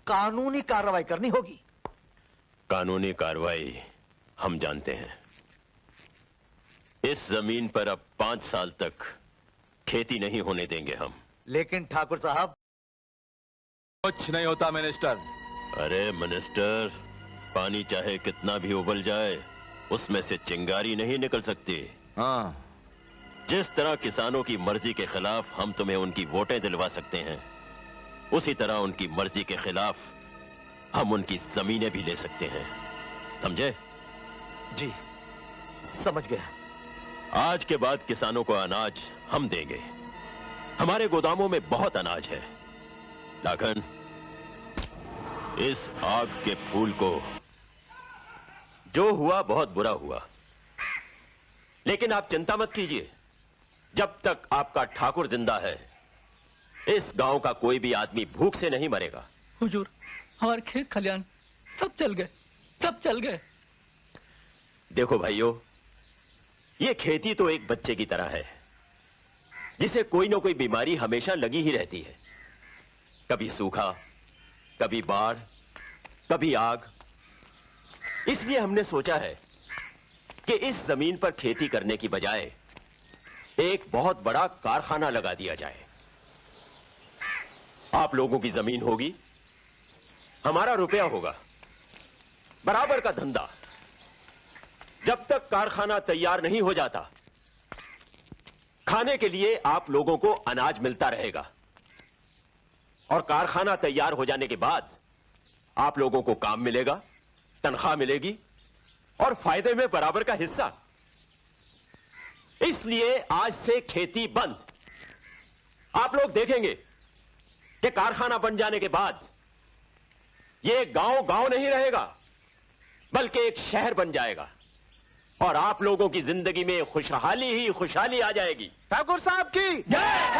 कानूनी कार्रवाई करनी होगी। कानूनी कार्रवाई हम जानते हैं। इस जमीन पर अब 5 साल तक खेती नहीं होने देंगे हम। लेकिन ठाकुर साहब, कुछ नहीं होता मिनिस्टर। अरे मिनिस्टर, पानी चाहे कितना भी उबल जाए उसमें से चिंगारी नहीं निकल सकती। हाँ, जिस तरह किसानों की मर्जी के खिलाफ हम तुम्हें उनकी वोटें दिलवा सकते हैं, उसी तरह उनकी मर्जी के खिलाफ हम उनकी जमीनें भी ले सकते हैं। समझे? जी समझ गया। आज के बाद किसानों को अनाज हम देंगे। हमारे गोदामों में बहुत अनाज है। लाखन, इस आग के फूल को, जो हुआ बहुत बुरा हुआ, लेकिन आप चिंता मत कीजिए। जब तक आपका ठाकुर जिंदा है, इस गांव का कोई भी आदमी भूख से नहीं मरेगा। हुजूर, हमारे खेत खलियान सब चल गए, सब चल गए। देखो भाइयों, ये खेती तो एक बच्चे की तरह है जिसे कोई ना कोई बीमारी हमेशा लगी ही रहती है। कभी सूखा, कभी बाढ़, कभी आग। इसलिए हमने सोचा है कि इस जमीन पर खेती करने की बजाय एक बहुत बड़ा कारखाना लगा दिया जाए। आप लोगों की जमीन होगी, हमारा रुपया होगा, बराबर का धंधा। जब तक कारखाना तैयार नहीं हो जाता, खाने के लिए आप लोगों को अनाज मिलता रहेगा, और कारखाना तैयार हो जाने के बाद आप लोगों को काम मिलेगा, तनख्वाह मिलेगी और फायदे में बराबर का हिस्सा। इसलिए आज से खेती बंद। आप लोग देखेंगे कि कारखाना बन जाने के बाद यह गांव गांव नहीं रहेगा, बल्कि एक शहर बन जाएगा, और आप लोगों की जिंदगी में खुशहाली ही खुशहाली आ जाएगी। ठाकुर साहब की जय।